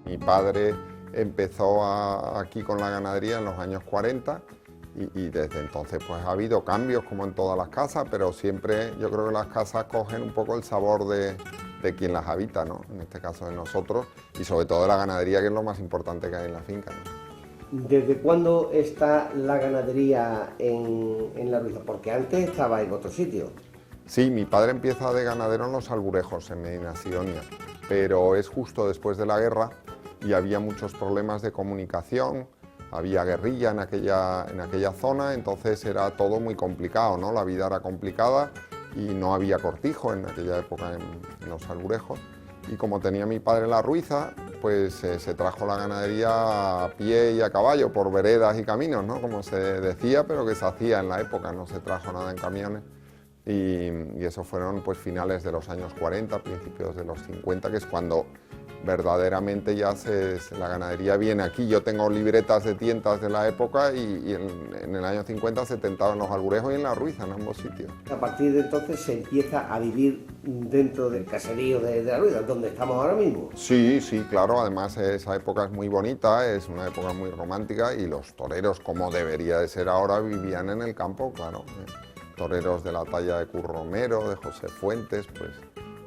Mi padre empezó aquí con la ganadería en los años 40 y desde entonces pues ha habido cambios como en todas las casas, pero siempre yo creo que las casas cogen un poco el sabor de quien las habita, ¿no? En este caso de nosotros y sobre todo de la ganadería, que es lo más importante que hay en la finca, ¿no? ¿Desde cuándo está la ganadería en La Ruiza? Porque antes estaba en otro sitio. Sí, mi padre empieza de ganadero en Los Alburejos, en Medina Sidonia, pero es justo después de la guerra y había muchos problemas de comunicación, había guerrilla en aquella zona, entonces era todo muy complicado, ¿no? La vida era complicada y no había cortijo en aquella época en Los Alburejos. Y como tenía mi padre la Ruiza, pues se trajo la ganadería a pie y a caballo, por veredas y caminos, ¿no? Como se decía, pero que se hacía en la época, no se trajo nada en camiones. Y eso fueron pues finales de los años 40, principios de los 50, que es cuando verdaderamente ya la ganadería viene aquí. Yo tengo libretas de tientas de la época y en el año 50 se tentaba en Los Alburejos y en La Ruiza, en ambos sitios. A partir de entonces se empieza a vivir dentro del caserío de La Ruiza, donde estamos ahora mismo. Sí, sí, claro, además esa época es muy bonita, es una época muy romántica y los toreros, como debería de ser ahora, vivían en el campo, claro. Toreros de la talla de Curro Romero, de José Fuentes, pues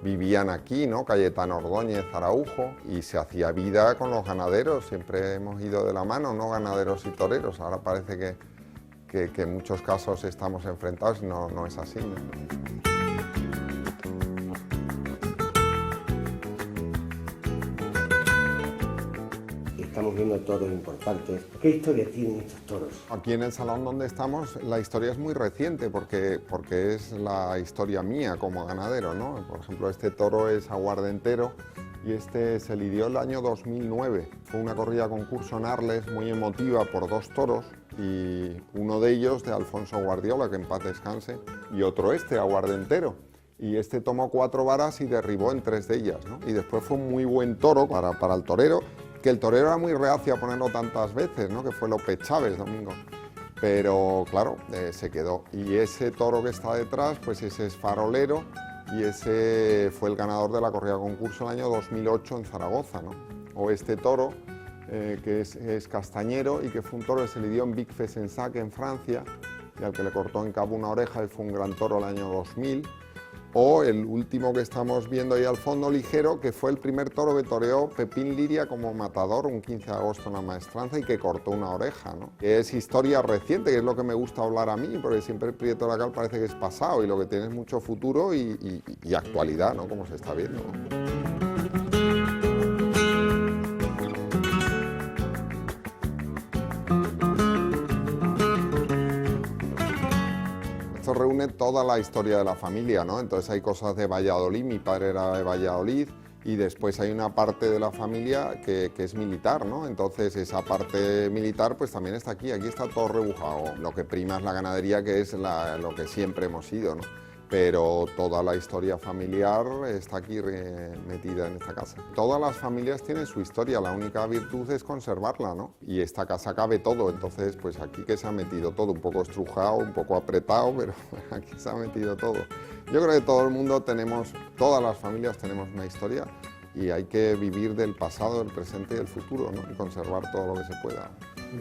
vivían aquí, ¿no? Cayetano Ordóñez, Araujo, y se hacía vida con los ganaderos, siempre hemos ido de la mano, ¿no? Ganaderos y toreros, ahora parece que en muchos casos estamos enfrentados y no es así, ¿no? Estamos viendo toros importantes. ¿Qué historia tienen estos toros? Aquí en el salón donde estamos la historia es muy reciente porque es la historia mía como ganadero, ¿no? Por ejemplo, este toro es aguardentero y este se lidió el año 2009. Fue una corrida concurso en Arles muy emotiva por dos toros y uno de ellos de Alfonso Guardiola, que en paz descanse, y otro aguardentero. Y este tomó 4 varas y derribó en 3 de ellas, ¿no? Y después fue un muy buen toro para el torero, que el torero era muy reacio a ponerlo tantas veces, ¿no? Que fue López Chávez, Domingo. Pero claro, se quedó. Y ese toro que está detrás, pues ese es farolero y ese fue el ganador de la corrida concurso el año 2008 en Zaragoza, ¿no? O este toro, que es castañero y que fue un toro que se lidió en Vic Fezensac en Francia y al que le cortó en cabo una oreja y fue un gran toro el año 2000. O el último que estamos viendo ahí al fondo, Ligero, que fue el primer toro que toreó Pepín Liria como matador un 15 de agosto en la maestranza y que cortó una oreja, ¿no? Que es historia reciente, que es lo que me gusta hablar a mí, porque siempre el Prieto de la Cal parece que es pasado y lo que tiene es mucho futuro y actualidad, ¿no? Como se está viendo, ¿no? Esto reúne toda la historia de la familia, ¿no? Entonces hay cosas de Valladolid, mi padre era de Valladolid, y después hay una parte de la familia que es militar, ¿no? Entonces esa parte militar pues también está aquí está todo rebujado. Lo que prima es la ganadería, que es lo que siempre hemos sido, ¿no? Pero toda la historia familiar está aquí metida en esta casa. Todas las familias tienen su historia, la única virtud es conservarla, ¿no? Y esta casa cabe todo, entonces pues aquí que se ha metido todo, un poco estrujado, un poco apretado, pero aquí se ha metido todo. Yo creo que todo el mundo todas las familias tenemos una historia y hay que vivir del pasado, del presente y del futuro, ¿no? Y conservar todo lo que se pueda.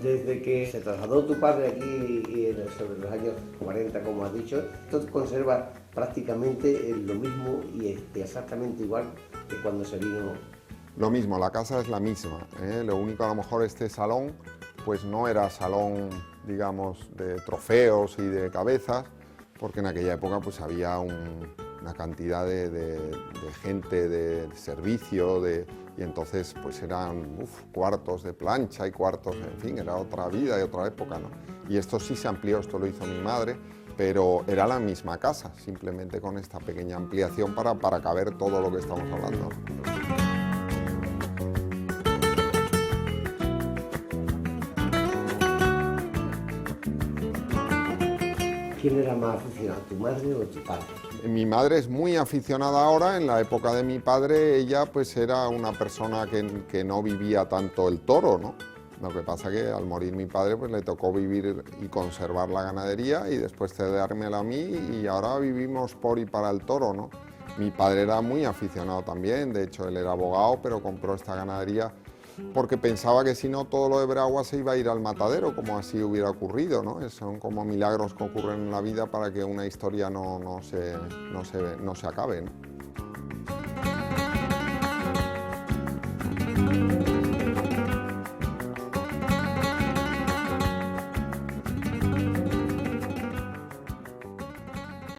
Desde que se trasladó tu padre aquí sobre los años 40, como has dicho, esto conserva prácticamente lo mismo y exactamente igual que cuando se vino. Lo mismo, la casa es la misma, ¿eh? Lo único, a lo mejor este salón pues no era salón, digamos, de trofeos y de cabezas, porque en aquella época pues había una cantidad de gente de servicio, y entonces pues eran cuartos de plancha y cuartos, en fin, era otra vida y otra época, ¿no? Y esto sí se amplió, esto lo hizo mi madre, pero era la misma casa, simplemente con esta pequeña ampliación para caber todo lo que estamos hablando. ¿Quién era más aficionado, tu madre o tu padre? Mi madre es muy aficionada ahora, en la época de mi padre ella pues era una persona que no vivía tanto el toro, ¿no? Lo que pasa que al morir mi padre pues le tocó vivir y conservar la ganadería y después cedérmela a mí y ahora vivimos por y para el toro, ¿no? Mi padre era muy aficionado también, de hecho él era abogado, pero compró esta ganadería porque pensaba que si no todo lo de Bragua se iba a ir al matadero, como así hubiera ocurrido, ¿no? Son como milagros que ocurren en la vida para que una historia no se acabe, ¿no?